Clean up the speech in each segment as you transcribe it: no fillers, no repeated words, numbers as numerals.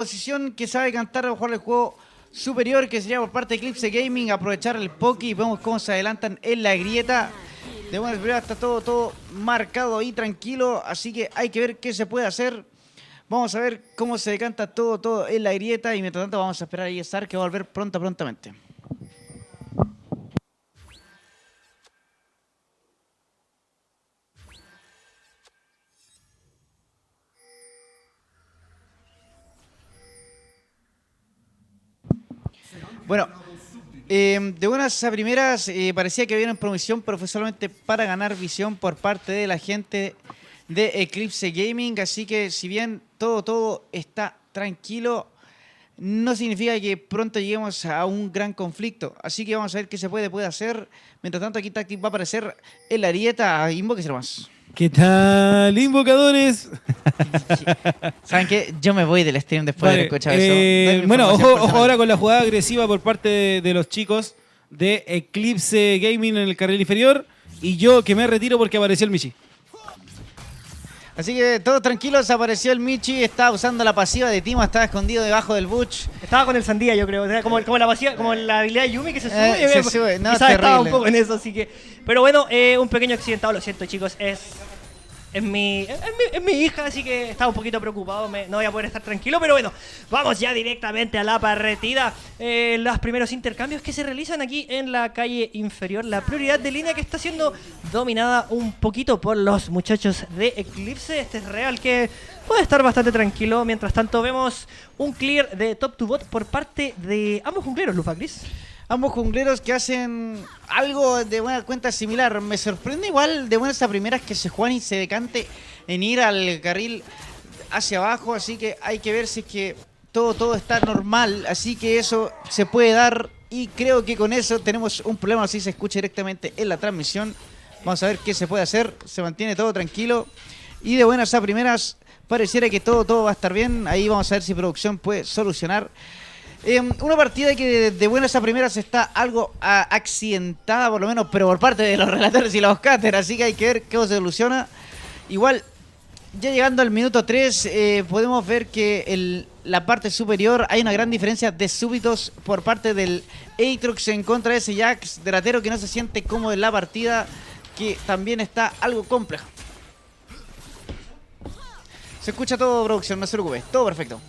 Posición que sabe cantar o jugar el juego superior, que sería por parte de Eclipse Gaming, aprovechar el poke y vemos cómo se adelantan en la grieta. De buena primera está todo marcado ahí, tranquilo, así que hay que ver qué se puede hacer. Vamos a ver cómo se decanta todo en la grieta y mientras tanto vamos a esperar a Star que va a volver prontamente. Bueno, de buenas a primeras parecía que había una promoción, pero fue solamente para ganar visión por parte de la gente de Eclipse Gaming. Así que si bien todo está tranquilo, no significa que pronto lleguemos a un gran conflicto. Así que vamos a ver qué se puede hacer. Mientras tanto, aquí Tactic va a aparecer en la arieta. Invóquese más. ¿Qué tal, invocadores? ¿Saben qué? Yo me voy del stream después de haber escuchado eso. Bueno, ojo ahora con la jugada agresiva por parte de los chicos de Eclipse Gaming en el carril inferior. Y yo que me retiro porque apareció el Michi. Así que todos tranquilos, apareció el Michi, estaba usando la pasiva de Timo, estaba escondido debajo del Butch. Estaba con el Sandía, yo creo. O sea, como la pasiva, como la habilidad de Yumi que se sube. Se sube, no, quizás estaba un terrible. poco en eso, así que. Pero bueno, un pequeño accidentado, lo siento, chicos. Es mi hija, así que estaba un poquito preocupado. No voy a poder estar tranquilo, pero bueno, vamos ya directamente a la partida. Los primeros intercambios que se realizan aquí en la calle inferior. La prioridad de línea que está siendo dominada un poquito por los muchachos de Eclipse. Este es real que puede estar bastante tranquilo. Mientras tanto, vemos un clear de top to bot por parte de ambos jungleros, Lufa Gris. Ambos jungleros que hacen algo de buena cuenta similar. Me sorprende igual de buenas a primeras que se juegan y se decante en ir al carril hacia abajo. Así que hay que ver si es que todo está normal. Así que eso se puede dar y creo que con eso tenemos un problema. Así se escucha directamente en la transmisión. Vamos a ver qué se puede hacer. Se mantiene todo tranquilo. Y de buenas a primeras pareciera que todo va a estar bien. Ahí vamos a ver si producción puede solucionar. Una partida que de buenas a primeras está algo accidentada, por lo menos, pero por parte de los relatores y los cáters, así que hay que ver cómo se soluciona. Igual, ya llegando al minuto 3, podemos ver que en la parte superior hay una gran diferencia de súbitos por parte del Aatrox en contra de ese Jax delatero que no se siente cómodo en la partida, que también está algo complejo. Se escucha todo, producción, no se preocupe, todo perfecto.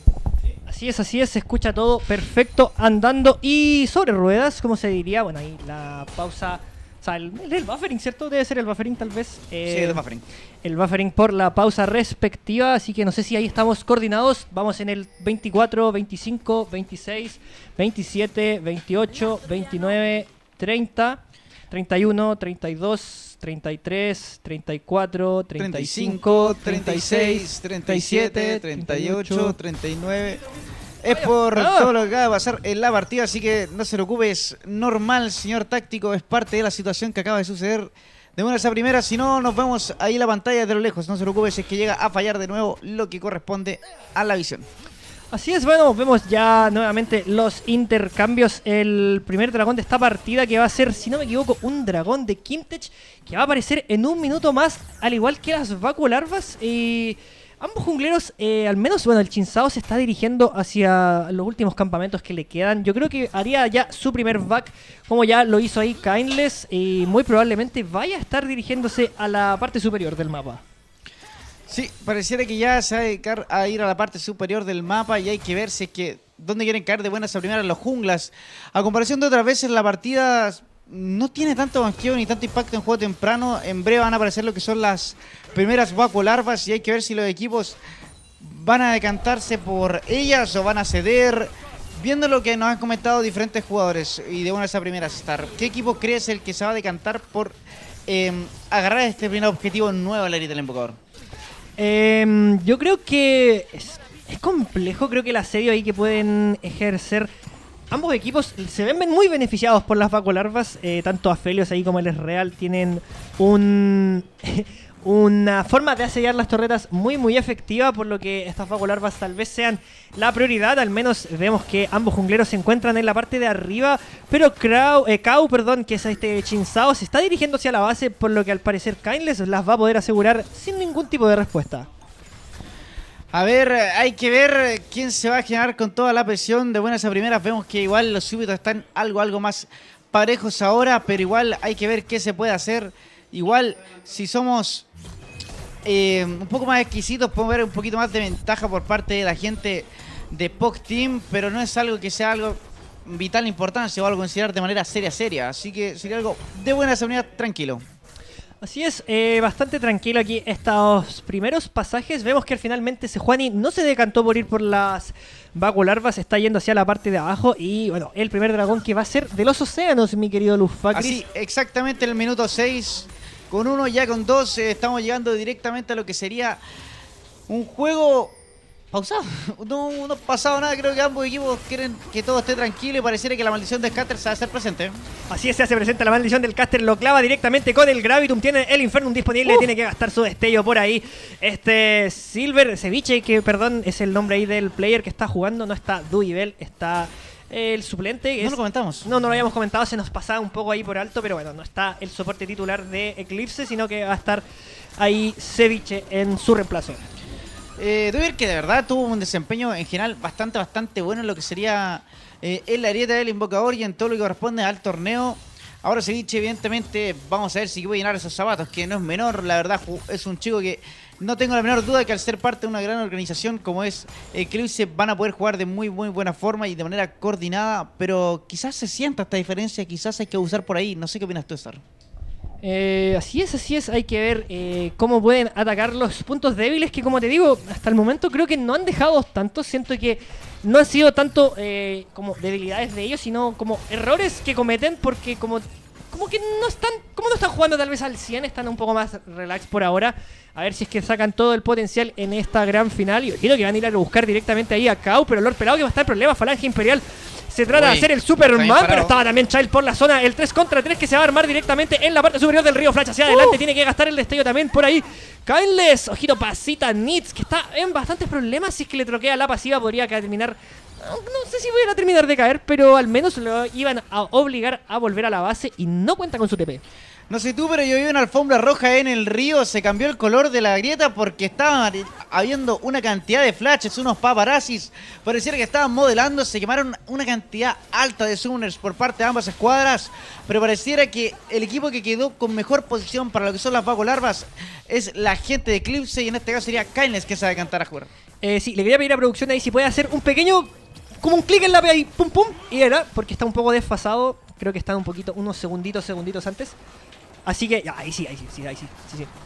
Así es, se escucha todo perfecto, andando y sobre ruedas, como se diría. Bueno, ahí la pausa, o sea, el buffering, ¿cierto? Debe ser el buffering tal vez. Sí, el buffering. El buffering por la pausa respectiva, así que no sé si ahí estamos coordinados. Vamos en el 24, 25, 26, 27, 28, 29, 30, 31, 32, 33, 34, 35, 36, 37, 38, 39. Es por todo lo que acaba de pasar en la partida, así que no se preocupe, es normal, señor táctico, es parte de la situación que acaba de suceder de buenas a primeras. Si no, nos vemos ahí en la pantalla de lo lejos, no se preocupe si es que llega a fallar de nuevo lo que corresponde a la visión. Así es, bueno, vemos ya nuevamente los intercambios. El primer dragón de esta partida que va a ser, si no me equivoco, un dragón de Kimtech que va a aparecer en un minuto más, al igual que las vacuolarvas. Ambos jungleros, al menos, bueno, el Chinsao se está dirigiendo hacia los últimos campamentos que le quedan. Yo creo que haría ya su primer back, como ya lo hizo ahí Kindless, y muy probablemente vaya a estar dirigiéndose a la parte superior del mapa. Sí, pareciera que ya se va a dedicar a ir a la parte superior del mapa y hay que ver si es que dónde quieren caer de buenas a primeras los junglas. A comparación de otras veces, la partida no tiene tanto banqueo ni tanto impacto en juego temprano. En breve van a aparecer lo que son las primeras vacuolarvas y hay que ver si los equipos van a decantarse por ellas o van a ceder. Viendo lo que nos han comentado diferentes jugadores y de buenas a primeras, Star, ¿qué equipo crees el que se va a decantar por agarrar este primer objetivo nuevo en la herida del invocador? Yo creo que es complejo, creo que el asedio ahí que pueden ejercer ambos equipos se ven muy beneficiados por las vacuolarvas. Tanto Aphelios ahí como el Real tienen una forma de asediar las torretas muy efectiva, por lo que estas vacuolarvas tal vez sean la prioridad. Al menos vemos que ambos jungleros se encuentran en la parte de arriba, pero Kau, que es este Chinsao, se está dirigiendo hacia la base, por lo que al parecer Kindless las va a poder asegurar sin ningún tipo de respuesta. A ver, hay que ver quién se va a generar con toda la presión. De buenas a primeras vemos que igual los súbitos están algo más parejos ahora, pero igual hay que ver qué se puede hacer. Igual, si somos un poco más exquisitos, podemos ver un poquito más de ventaja por parte de la gente de POC Team, pero no es algo que sea algo vital importancia o algo a considerar de manera seria. Así que sería algo de buena seguridad, tranquilo. Así es, bastante tranquilo aquí estos primeros pasajes. Vemos que finalmente Sejuani no se decantó por ir por las vacularvas, está yendo hacia la parte de abajo. Y bueno, el primer dragón que va a ser de los océanos, mi querido Lufacris. Así, exactamente en el minuto 6, con 1, ya con 2, estamos llegando directamente a lo que sería un juego pausado. No ha pasado nada, creo que ambos equipos quieren que todo esté tranquilo y pareciera que la maldición de Scatter se va a hacer presente. Así es, se hace presente la maldición del caster, lo clava directamente con el Gravitum, tiene el Infernum disponible, tiene que gastar su destello por ahí. Silver Ceviche, que perdón, es el nombre ahí del player que está jugando, no está Duibel, está el suplente. No lo comentamos. No lo habíamos comentado, se nos pasaba un poco ahí por alto, pero bueno, no está el soporte titular de Eclipse, sino que va a estar ahí Ceviche en su reemplazo. Duibel, que de verdad tuvo un desempeño en general bastante bueno en lo que sería en la arieta del invocador y en todo lo que corresponde al torneo. Ahora Ceviche, evidentemente, vamos a ver si puede llenar esos zapatos, que no es menor, la verdad es un chico que no tengo la menor duda que al ser parte de una gran organización como es Eclipse van a poder jugar de muy buena forma y de manera coordinada, pero quizás se sienta esta diferencia, quizás hay que abusar por ahí. No sé qué opinas tú, Star. Así es, hay que ver cómo pueden atacar los puntos débiles que, como te digo, hasta el momento creo que no han dejado tanto. Siento que no han sido tanto como debilidades de ellos, sino como errores que cometen porque como que no están jugando tal vez al 100, están un poco más relax por ahora. A ver si es que sacan todo el potencial en esta gran final. Y quiero que van a ir a buscar directamente ahí a Kau, pero Lord Pelado que va a estar en problemas. Falange Imperial se trata de hacer el Superman, pero estaba también Child por la zona. El 3 contra 3 que se va a armar directamente en la parte superior del río. Flash hacia adelante, tiene que gastar el destello también por ahí. Kindless, ojito pasita, Nits, que está en bastantes problemas. Si es que le troquea la pasiva, podría terminar. No sé si voy a terminar de caer, pero al menos lo iban a obligar a volver a la base y no cuenta con su TP. No sé tú, pero yo vi una alfombra roja en el río, se cambió el color de la grieta porque estaba habiendo una cantidad de flashes, unos paparazzis, pareciera que estaban modelando, se quemaron una cantidad alta de summoners por parte de ambas escuadras, pero pareciera que el equipo que quedó con mejor posición para lo que son las vacularvas es la gente de Eclipse y en este caso sería Kindness que se va a decantar a jugar. Sí, le quería pedir a producción ahí si puede hacer un pequeño, como un clic en la P ahí, pum pum, y era, porque está un poco desfasado, creo que está un poquito, unos segunditos antes. Así que, ya, ahí sí.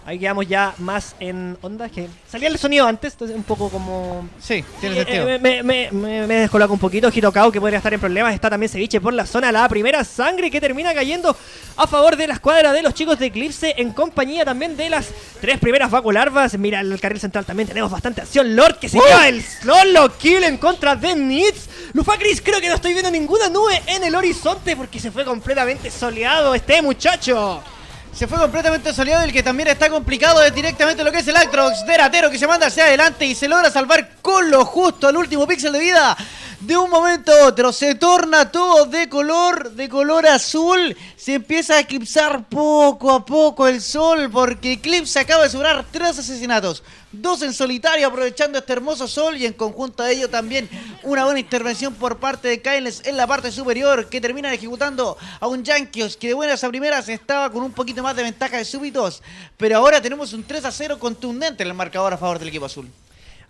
Ahí quedamos ya más en onda. Que salía el sonido antes, entonces un poco como... Sí, tiene sentido. Me descoloca un poquito. Hitokao que podría estar en problemas. Está también Ceviche por la zona. La primera sangre que termina cayendo a favor de la escuadra de los chicos de Eclipse. En compañía también de las 3 primeras vacularvas. Mira, en el carril central también tenemos bastante acción. Lord que se lleva el solo kill en contra de Nits. Lufacris, creo que no estoy viendo ninguna nube en el horizonte porque se fue completamente soleado este muchacho. Se fue completamente soleado. El que también está complicado es directamente lo que es el Actrox de Ratero, que se manda hacia adelante y se logra salvar con lo justo al último píxel de vida. De un momento a otro se torna todo de color azul. Se empieza a eclipsar poco a poco el sol porque Eclipse acaba de sobrar 3 asesinatos. 2 en solitario aprovechando este hermoso sol y en conjunto a ello también una buena intervención por parte de Kindness en la parte superior que termina ejecutando a un Yankees que de buenas a primeras estaba con un poquito más de ventaja de súbitos, pero ahora tenemos un 3-0 contundente en el marcador a favor del equipo azul.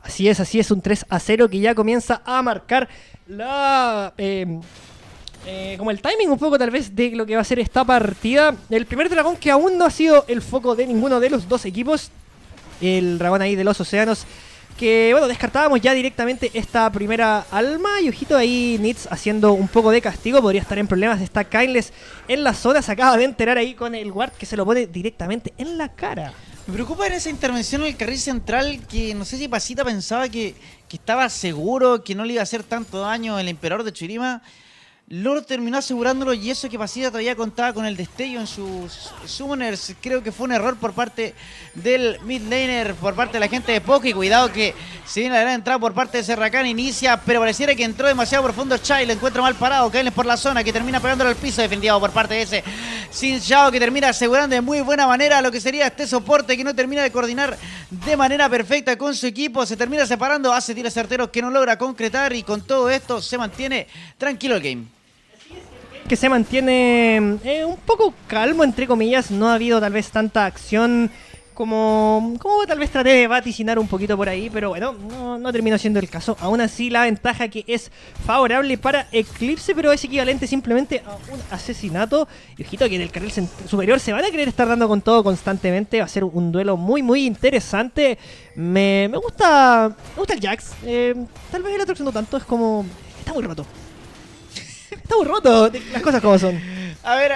Así es, un 3-0 que ya comienza a marcar la... como el timing un poco tal vez de lo que va a ser esta partida. El primer dragón que aún no ha sido el foco de ninguno de los dos equipos. El dragón ahí de los océanos. Que bueno, descartábamos ya directamente esta primera alma. Y ojito ahí Nits haciendo un poco de castigo. Podría estar en problemas. Está Kindless en la zona. Se acaba de enterar ahí con el ward que se lo pone directamente en la cara. Me preocupa en esa intervención en el carril central que no sé si Pasita pensaba que estaba seguro que no le iba a hacer tanto daño el emperador de Churima. Lord terminó asegurándolo y eso que Pasita todavía contaba con el destello en sus summoners. Creo que fue un error por parte del mid laner, por parte de la gente de Poké. Cuidado que se viene la gran entrada por parte de Serracán, inicia, pero pareciera que entró demasiado profundo Chai, le encuentra mal parado, Kailes por la zona, que termina pegándole al piso, defendido por parte de ese Xin Zhao, que termina asegurando de muy buena manera lo que sería este soporte, que no termina de coordinar de manera perfecta con su equipo. Se termina separando, hace tiros certeros que no logra concretar y con todo esto se mantiene tranquilo el game. Que se mantiene un poco calmo, entre comillas. No ha habido tal vez tanta acción como tal vez traté de vaticinar un poquito por ahí, pero bueno, no terminó siendo el caso. Aún así, la ventaja que es favorable para Eclipse, pero es equivalente simplemente a un asesinato. Y ojito que en el carril superior se van a querer estar dando con todo constantemente. Va a ser un duelo muy, muy interesante. Me gusta el Jax. Tal vez el otro no tanto, es como... Está muy roto. Está muy roto, las cosas como son. A ver.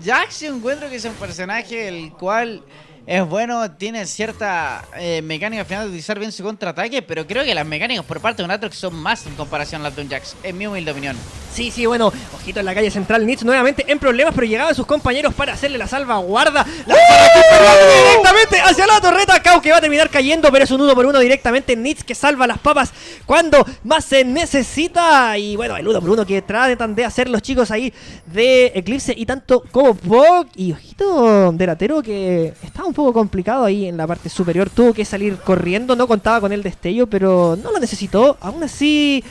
Jax yo encuentro que es un personaje el cual es bueno, tiene cierta mecánica al final de utilizar bien su contraataque, pero creo que las mecánicas por parte de un Aatrox son más en comparación a las de un Jax, en mi humilde opinión. Sí, bueno, ojito en la calle central, Nitz nuevamente en problemas, pero llegaban sus compañeros para hacerle la salvaguarda. Directamente hacia la torreta, Kau que va a terminar cayendo, pero es un 1-1 directamente. Nitz que salva las papas cuando más se necesita. Y bueno, el 1-1 que tratan de hacer los chicos ahí de Eclipse y tanto como Pog. Y ojito Delatero que estaba un poco complicado ahí en la parte superior, tuvo que salir corriendo, no contaba con el destello, pero no lo necesitó. Aún así...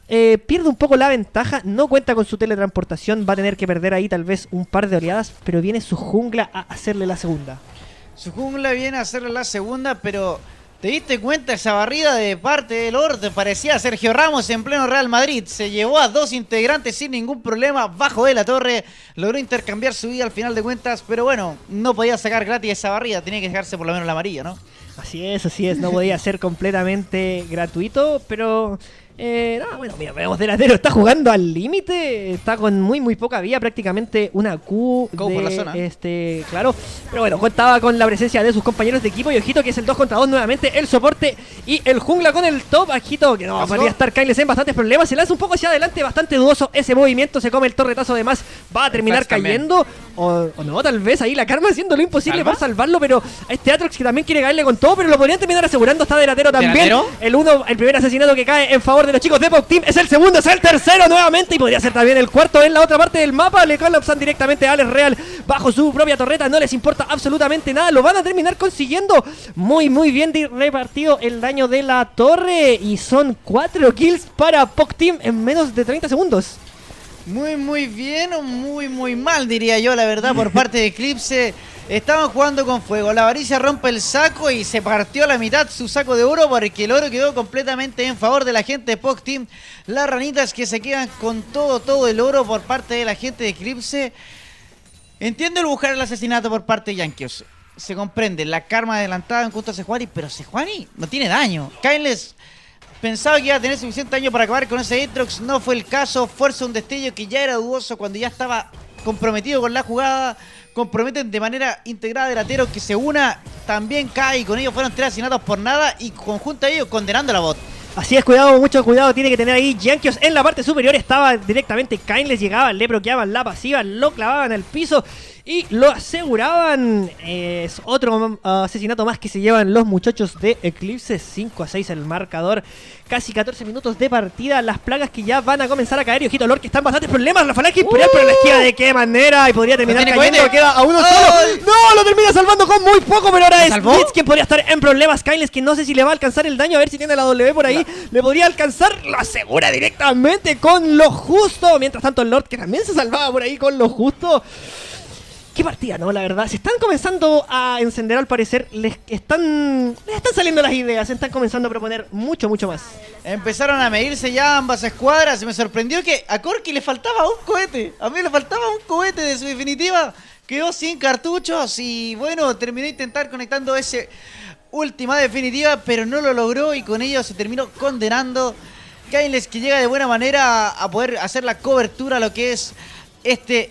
pierde un poco la ventaja, no cuenta con su teletransportación, va a tener que perder ahí tal vez un par de oleadas, pero viene su jungla a hacerle la segunda. Su jungla viene a hacerle la segunda, pero ¿te diste cuenta esa barrida de parte del Orte? Parecía Sergio Ramos en pleno Real Madrid, se llevó a dos integrantes sin ningún problema bajo de la torre, logró intercambiar su vida al final de cuentas, pero bueno, no podía sacar gratis esa barrida, tenía que dejarse por lo menos la amarilla, ¿no? Así es, no podía ser completamente gratuito, pero... bueno, mira, vemos Delatero, está jugando al límite, está con muy poca vida, prácticamente una Q Go por la zona. Claro, pero bueno, contaba con la presencia de sus compañeros de equipo y ojito que es el 2 contra 2 nuevamente, el soporte y el jungla con el top, ojito que no, podría estar Kailes en bastantes problemas, se lanza un poco hacia adelante, bastante dudoso ese movimiento, se come el torretazo además, va a terminar cayendo, o no, tal vez ahí la Karma haciendo lo imposible para salvarlo, pero a este Aatrox que también quiere caerle con todo, pero lo podrían terminar asegurando, está Delatero también, ¿Delatero? El primer asesinato que cae en favor de los chicos de Pop Team, es el segundo, es el tercero nuevamente y podría ser también el cuarto en la otra parte del mapa. Le colapsan directamente a Alex Real bajo su propia torreta, no les importa absolutamente nada, lo van a terminar consiguiendo. Muy bien repartido el daño de la torre y son 4 kills para Pop Team en menos de 30 segundos. Muy bien o muy mal, diría yo, la verdad, por parte de Eclipse. Estaban jugando con fuego. La avaricia rompe el saco y se partió a la mitad su saco de oro porque el oro quedó completamente en favor de la gente de Pog Team. Las ranitas que se quedan con todo el oro por parte de la gente de Eclipse. Entiendo el buscar el asesinato por parte de Yankees. Se comprende, la karma adelantada en contra de Sejuani, pero Sejuani no tiene daño. Kailes pensaba que iba a tener suficiente daño para acabar con ese Aatrox, no fue el caso. Fuerza un destello que ya era dudoso cuando ya estaba comprometido con la jugada. Comprometen de manera integrada a Delatero que se una, también cae y con ellos fueron 3 asesinatos por nada y conjunto a ellos condenando a la bot. Así es, mucho cuidado tiene que tener ahí Yankees en la parte superior, estaba directamente Kain, les llegaban, le bloqueaban la pasiva, lo clavaban al piso y lo aseguraban. Es otro asesinato más que se llevan los muchachos de Eclipse, 5-6 el marcador, casi 14 minutos de partida, las plagas que ya van a comenzar a caer y ojito Lord que están bastantes problemas, la falange imperial pero la esquiva de qué manera y podría terminar cayendo, queda a uno solo, no, lo termina salvando con muy poco, pero ahora es Blitz quien podría estar en problemas. Kailes que no sé si le va a alcanzar el daño, a ver si tiene la W por ahí, le podría alcanzar, lo asegura directamente con lo justo, mientras tanto el Lord que también se salvaba por ahí con lo justo. Qué partida, ¿no? La verdad, se están comenzando a encender al parecer, les están saliendo las ideas, se están comenzando a proponer mucho más. Empezaron a medirse ya ambas escuadras y me sorprendió que a Corki le faltaba un cohete, a mí le faltaba un cohete de su definitiva, quedó sin cartuchos y bueno, terminó de intentar conectando ese última definitiva, pero no lo logró y con ello se terminó condenando. Kailes que llega de buena manera a poder hacer la cobertura a lo que es este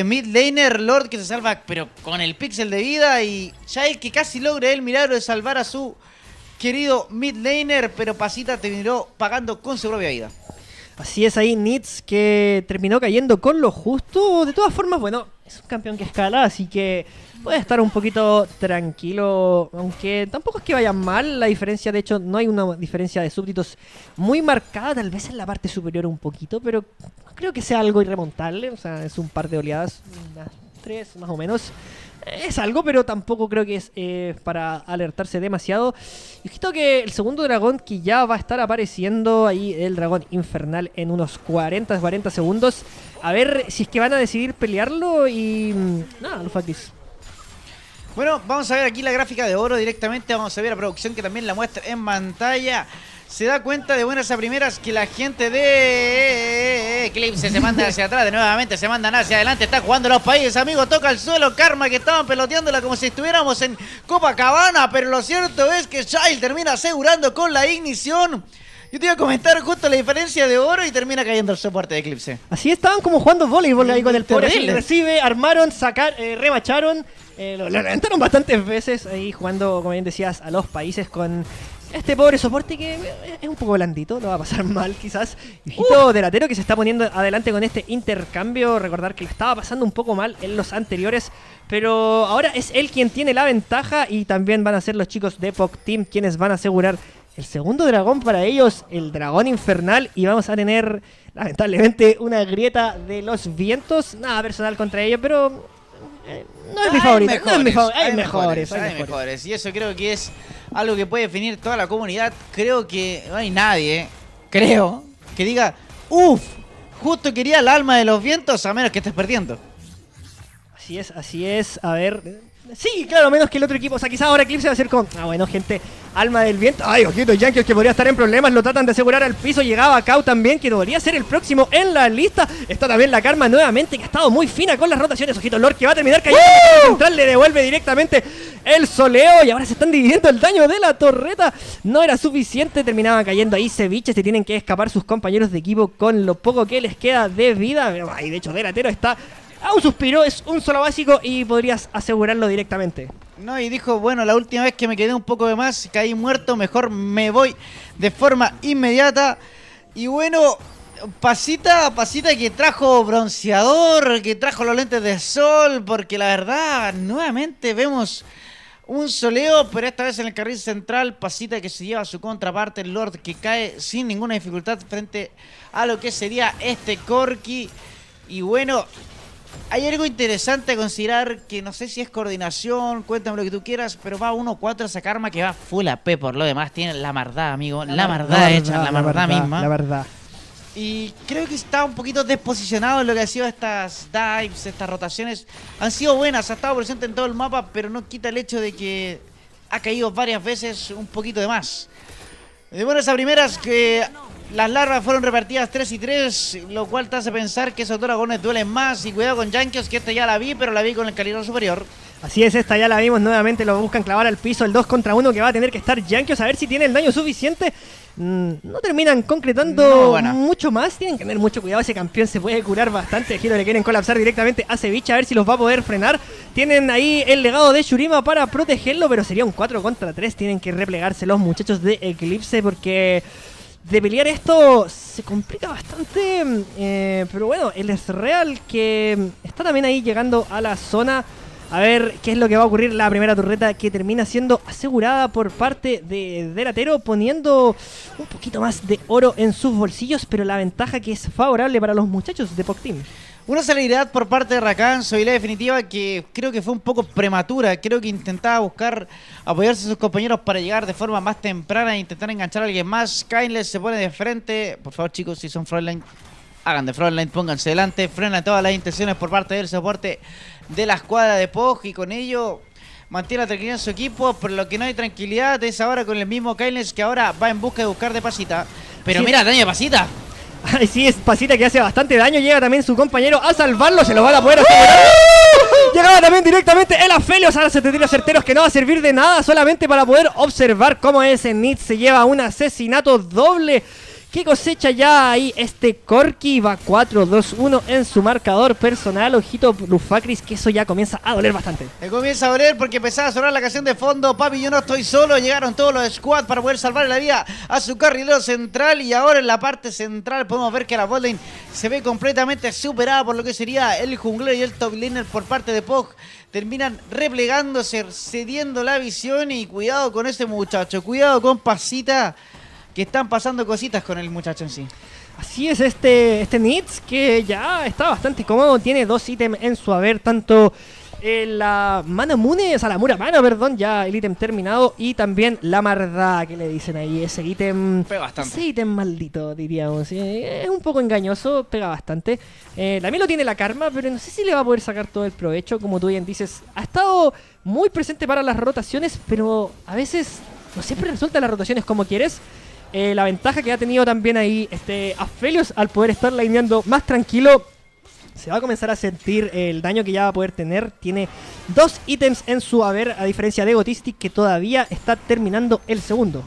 mid laner Lord que se salva pero con el pixel de vida y Shail que casi logra el milagro de salvar a su querido mid laner, pero Pasita terminó pagando con su propia vida. Así es ahí Nitz que terminó cayendo con lo justo. De todas formas, bueno, es un campeón que escala, así que puede estar un poquito tranquilo, aunque tampoco es que vaya mal la diferencia. De hecho, no hay una diferencia de súbditos muy marcada, tal vez en la parte superior un poquito, pero creo que sea algo irremontable. O sea, es un par de oleadas, unas 3 más o menos. es algo, pero tampoco creo que es para alertarse demasiado. Y ojito que el segundo dragón que ya va a estar apareciendo ahí, el dragón infernal, en unos 40 segundos. A ver si es que van a decidir pelearlo y... nada, Lufacris. Bueno, vamos a ver aquí la gráfica de oro directamente. Vamos a ver la producción que también la muestra en pantalla. Se da cuenta de buenas a primeras que la gente de Eclipse se manda hacia atrás, nuevamente se mandan hacia adelante. Está jugando los países, amigos. Toca el suelo Karma, que estaban peloteándola como si estuviéramos en Copacabana. Pero lo cierto es que Child termina asegurando con la ignición. Yo te iba a comentar justo la diferencia de oro y termina cayendo el soporte de Eclipse. Así estaban como jugando voleibol ahí con el pobre. Terrible. Recibe, armaron, remacharon. Lo levantaron bastantes veces ahí jugando, como bien decías, a los países con este pobre soporte que es un poco blandito, lo va a pasar mal quizás. Hijito Delatero que se está poniendo adelante con este intercambio. Recordar que le estaba pasando un poco mal en los anteriores, pero ahora es él quien tiene la ventaja y también van a ser los chicos de POC Team quienes van a asegurar el segundo dragón para ellos, el dragón infernal, y vamos a tener lamentablemente una grieta de los vientos. Nada personal contra ellos, pero... no es mi favorito, no es mi favorito. Hay mejores. Y eso creo que es algo que puede definir toda la comunidad. Creo que no hay nadie, creo, que diga, uff, justo quería el alma de los vientos, a menos que estés perdiendo. Así es. A ver... sí, claro, menos que el otro equipo. O sea, quizás ahora Eclipse va a ser con... bueno, gente, alma del viento. Ay, ojito, Yankees que podría estar en problemas. Lo tratan de asegurar al piso. Llegaba Kau también, que debería ser el próximo en la lista. Está también la Karma nuevamente, que ha estado muy fina con las rotaciones. Ojito, Lord que va a terminar cayendo. Central le devuelve directamente el soleo. Y ahora se están dividiendo el daño de la torreta. No era suficiente. Terminaba cayendo ahí ceviches. Se tienen que escapar sus compañeros de equipo con lo poco que les queda de vida. Ay, de hecho, Delatero está... a un suspiro, es un solo básico y podrías asegurarlo directamente. No, y dijo, bueno, la última vez que me quedé un poco de más, caí muerto, mejor me voy de forma inmediata. Y bueno, Pasita que trajo bronceador, que trajo los lentes de sol, porque la verdad, nuevamente vemos un soleo, pero esta vez en el carril central. Pasita que se lleva a su contraparte, el Lord que cae sin ninguna dificultad frente a lo que sería este Corki. Y bueno... hay algo interesante a considerar que no sé si es coordinación, cuéntame lo que tú quieras, pero va 1-4 esa Karma que va full AP, por lo demás tiene la mardá, amigo, la mardá hecha, la mardá misma. La verdad. Y creo que está un poquito desposicionado en lo que ha sido estas dives, estas rotaciones. Han sido buenas, ha estado presente en todo el mapa, pero no quita el hecho de que ha caído varias veces un poquito de más. De buenas a primeras que... las larvas fueron repartidas 3 y 3, lo cual te hace pensar que esos dragones duelen más. Y cuidado con Yankees, que esta ya la vi, pero la vi con el calibre superior. Así es, esta ya la vimos nuevamente, lo buscan clavar al piso, el 2 contra 1 que va a tener que estar Yankees, a ver si tiene el daño suficiente. No terminan concretando mucho más, tienen que tener mucho cuidado, ese campeón se puede curar bastante. Giro le quieren colapsar directamente a Ceviche, a ver si los va a poder frenar. Tienen ahí el legado de Shurima para protegerlo, pero sería un 4 contra 3, tienen que replegarse los muchachos de Eclipse porque... de pelear esto se complica bastante, pero bueno, el Ezreal que está también ahí llegando a la zona. A ver qué es lo que va a ocurrir. La primera torreta que termina siendo asegurada por parte de Delatero, poniendo un poquito más de oro en sus bolsillos, pero la ventaja que es favorable para los muchachos de POC Team. Una celeridad por parte de Rakan, su habilidad definitiva que creo que fue un poco prematura. Creo que intentaba buscar apoyarse a sus compañeros para llegar de forma más temprana e intentar enganchar a alguien más. Kindles se pone de frente. Por favor, chicos, si son frontline, hagan de frontline, pónganse delante. Frenan todas las intenciones por parte del soporte de la escuadra de POG y con ello mantiene la tranquilidad en su equipo. Pero lo que no hay tranquilidad es ahora con el mismo Kindles, que ahora va en busca de buscar de Pasita. Pero sí, mira el daño de Pasita. Ay, sí, es Pasita que hace bastante daño. Llega también su compañero a salvarlo. Se lo van a poder asegurar. Llegaba también directamente el Aphelios. Ahora se te tiros certeros que no va a servir de nada, solamente para poder observar cómo ese Nid se lleva un asesinato doble. ¿Qué cosecha ya ahí este Corki? Va 4-2-1 en su marcador personal. Ojito Lufacris, que eso ya comienza a doler bastante. Comienza a doler porque empezaba a sonar la canción de fondo. Papi, yo no estoy solo. Llegaron todos los squad para poder salvar la vida a su carrilero central. Y ahora en la parte central podemos ver que la botlane se ve completamente superada por lo que sería el jungler y el top laner por parte de POG. Terminan replegándose, cediendo la visión. Y cuidado con ese muchacho, cuidado con Pasita, que están pasando cositas con el muchacho en sí. Así es, este Nitz que ya está bastante cómodo, tiene 2 ítems en su haber, tanto la Manamune, o sea, la Muramana, perdón, ya el ítem terminado. Y también la Mardá, que le dicen ahí, ese ítem. Pega bastante. Ese ítem maldito, diríamos. Es un poco engañoso, pega bastante. La Milo tiene la karma, pero no sé si le va a poder sacar todo el provecho. Como tú bien dices, ha estado muy presente para las rotaciones, pero a veces no siempre resultan las rotaciones como quieres. La ventaja que ha tenido también ahí Aphelios al poder estar lineando más tranquilo. Se va a comenzar a sentir el daño que ya va a poder tener. Tiene 2 ítems en su haber, a diferencia de Egotistic, que todavía está terminando el segundo.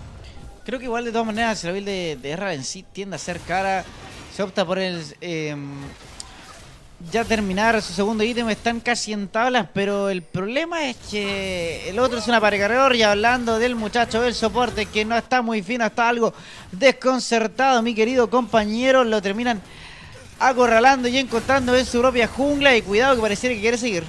Creo que igual de todas maneras la build de Erra en sí tiende a ser cara. Se opta por el ya terminar su segundo ítem. Están casi en tablas, pero el problema es que el otro es una parecargador. Y hablando del muchacho del soporte, que no está muy fino, está algo desconcertado, mi querido compañero. Lo terminan acorralando y encontrando en su propia jungla. Y cuidado, que pareciera que quiere seguir.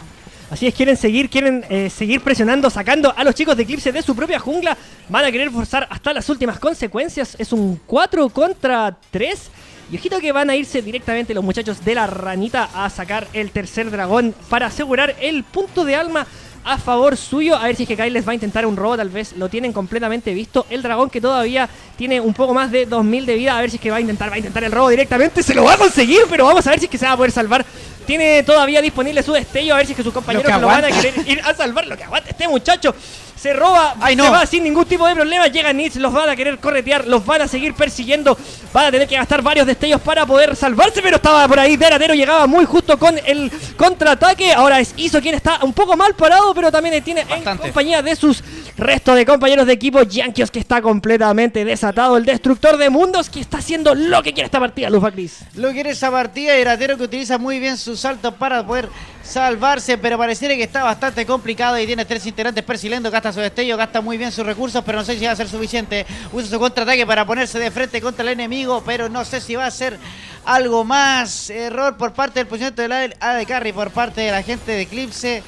Así es, quieren seguir presionando, sacando a los chicos de Eclipse de su propia jungla. Van a querer forzar hasta las últimas consecuencias. Es un 4 contra 3. Y ojito que van a irse directamente los muchachos de la ranita a sacar el tercer dragón para asegurar el punto de alma a favor suyo. A ver si es que Kyle les va a intentar un robo, tal vez lo tienen completamente visto. El dragón, que todavía tiene un poco más de 2000 de vida, a ver si es que va a intentar el robo directamente. Se lo va a conseguir, pero vamos a ver si es que se va a poder salvar. Tiene todavía disponible su destello, a ver si es que sus compañeros se lo van a querer ir a salvar. Lo que aguanta este muchacho. Se roba, Ay, se no. va sin ningún tipo de problema. Llega Nitz, los van a querer corretear, los van a seguir persiguiendo. Van a tener que gastar varios destellos para poder salvarse, pero estaba por ahí Deratero, llegaba muy justo con el contraataque. Ahora es Iso quien está un poco mal parado, pero también tiene Bastante. en compañía de sus restos de compañeros de equipo. Yankeos, que está completamente desatado. El destructor de mundos, que está haciendo lo que quiere esta partida, Lufa Cris. Lo quiere esa partida. Deratero, que utiliza muy bien su salto para poder salvarse, pero pareciera que está bastante complicado. Y tiene 3 integrantes persiguiendo, gasta su destello, gasta muy bien sus recursos, pero no sé si va a ser suficiente. Usa su contraataque para ponerse de frente contra el enemigo, pero no sé si va a ser algo más. Error por parte del posicionamiento del AD Carry, por parte de la gente de Eclipse.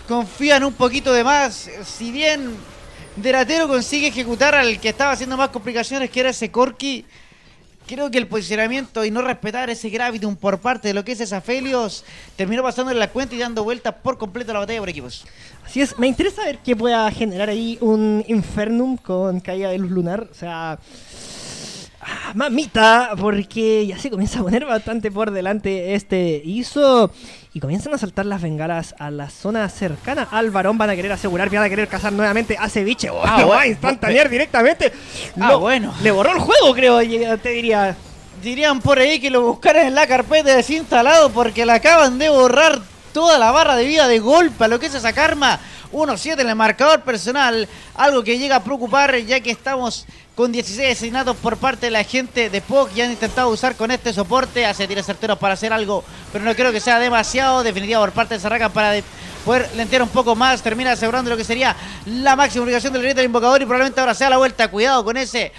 Confían un poquito de más. Si bien Deratero consigue ejecutar al que estaba haciendo más complicaciones, que era ese Corki, creo que el posicionamiento y no respetar ese Gravitum por parte de lo que es Aphelios terminó pasándole la cuenta y dando vueltas por completo a la batalla por equipos. Así es, me interesa ver qué pueda generar ahí un Infernum con caída de luz lunar. O sea, mamita, porque ya se comienza a poner bastante por delante este ISO. Y comienzan a saltar las bengalas a la zona cercana al varón. Van a querer asegurar, van a querer cazar nuevamente a Ceviche. Lo va a instantanear directamente. Bueno. Le borró el juego, creo, te diría. Dirían por ahí que lo buscaran en la carpeta desinstalado, porque le acaban de borrar toda la barra de vida de golpe a lo que es esa karma. 1-7 en el marcador personal, algo que llega a preocupar, ya que estamos con 16 asesinatos por parte de la gente de POC y han intentado usar con este soporte, hace tiros certeros para hacer algo, pero no creo que sea demasiado. Definitiva por parte de Sarraca para poder lentear un poco más. Termina asegurando lo que sería la máxima obligación del reto del invocador, y probablemente ahora sea la vuelta. Cuidado con ese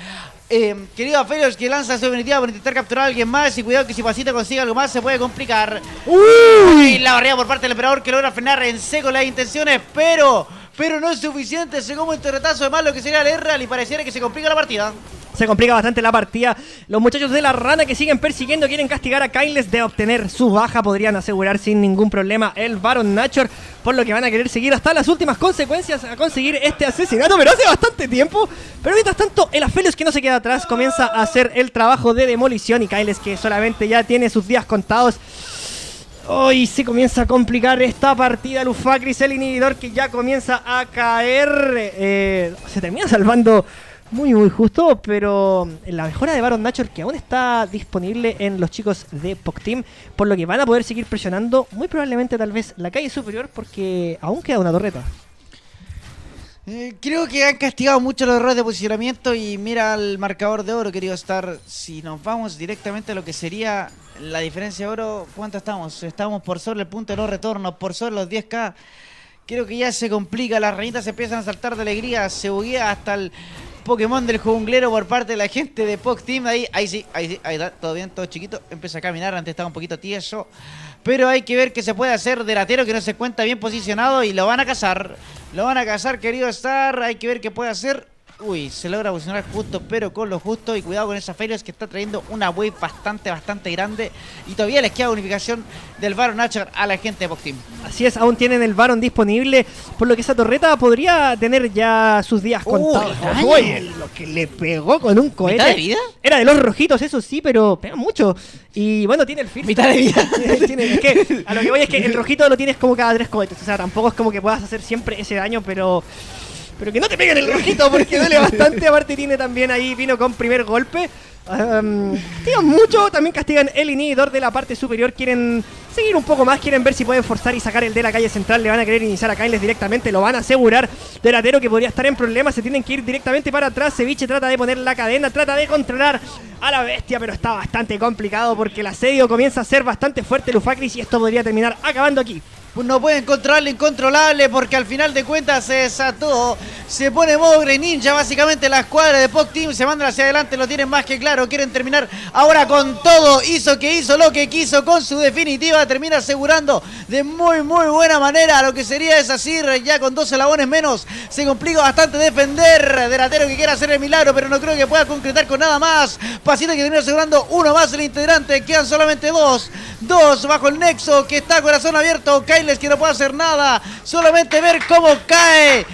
querido Aphelios, que lanza su definitiva por intentar capturar a alguien más, y cuidado que si Pasita consigue algo más se puede complicar. Y la barrida por parte del emperador, que logra frenar en seco las intenciones, pero no es suficiente. Se come un torretazo de más lo que sería el Erral, y pareciera que se complica la partida. Se complica bastante la partida. Los muchachos de la rana, que siguen persiguiendo, quieren castigar a Kyles. De obtener su baja, podrían asegurar sin ningún problema el Baron Nashor, por lo que van a querer seguir hasta las últimas consecuencias a conseguir este asesinato, pero hace bastante tiempo. Pero mientras tanto, el Aphelios, que no se queda atrás, comienza a hacer el trabajo de demolición, y Kyles, que solamente ya tiene sus días contados. Hoy se comienza a complicar esta partida. Lufacris, el inhibidor, que ya comienza a caer. Se termina salvando muy justo, pero la mejora de Baron Nashor, que aún está disponible en los chicos de POC Team, por lo que van a poder seguir presionando muy probablemente tal vez la calle superior, porque aún queda una torreta. Creo que han castigado mucho los errores de posicionamiento, y mira el marcador de oro, querido Star. Si nos vamos directamente a lo que sería la diferencia de oro, ¿cuánto estamos? Estamos por sobre el punto de no retorno, por sobre los 10k. Creo que ya se complica, las ranitas se empiezan a saltar de alegría, se buguea hasta el Pokémon del junglero por parte de la gente de POC Team. Ahí está, todo bien, todo chiquito, empieza a caminar, antes estaba un poquito tieso, pero hay que ver qué se puede hacer. Deratero, que no se encuentra bien posicionado, y lo van a cazar, querido Star. Hay que ver qué puede hacer. Uy, se logra posicionar justo, pero con lo justo. Y cuidado con esa Felios que está trayendo una wave bastante grande. Y todavía les queda unificación del Baron Nashor a la gente de Pop Team. Así es, aún tienen el Baron disponible, por lo que esa torreta podría tener ya sus días contados. daño. Uy, lo que le pegó con un cohete. ¿Mitad de vida? Era de los rojitos, eso sí, pero pega mucho. Y bueno, tiene el First. Mitad de vida. Es que a lo que voy es que el rojito lo tienes como cada 3 cohetes. O sea, tampoco es como que puedas hacer siempre ese daño, pero que no te peguen el rojito porque duele bastante. Aparte tiene también ahí, vino con primer golpe. Castigan mucho, también castigan el inhibidor de la parte superior. Quieren seguir un poco más, quieren ver si pueden forzar y sacar el de la calle central. Le van a querer iniciar a Kailes directamente, lo van a asegurar. Delatero que podría estar en problemas, se tienen que ir directamente para atrás. Ceviche trata de poner la cadena, trata de controlar a la bestia, pero está bastante complicado porque el asedio comienza a ser bastante fuerte Lufacris y esto podría terminar acabando aquí. No pueden controlar lo incontrolable porque al final de cuentas se desató. Se pone modo Greninja, básicamente la escuadra de Pop Team se mandan hacia adelante, lo tienen más que claro. Quieren terminar ahora con todo. Hizo lo que quiso con su definitiva. Termina asegurando de muy buena manera lo que sería esa Sir. Ya con 2 eslabones menos se complica bastante defender. Delatero que quiere hacer el milagro, pero no creo que pueda concretar con nada más. Pasito que termina asegurando uno más el integrante. Quedan solamente 2 bajo el nexo que está corazón abierto. Kailes que no puede hacer nada, solamente ver cómo cae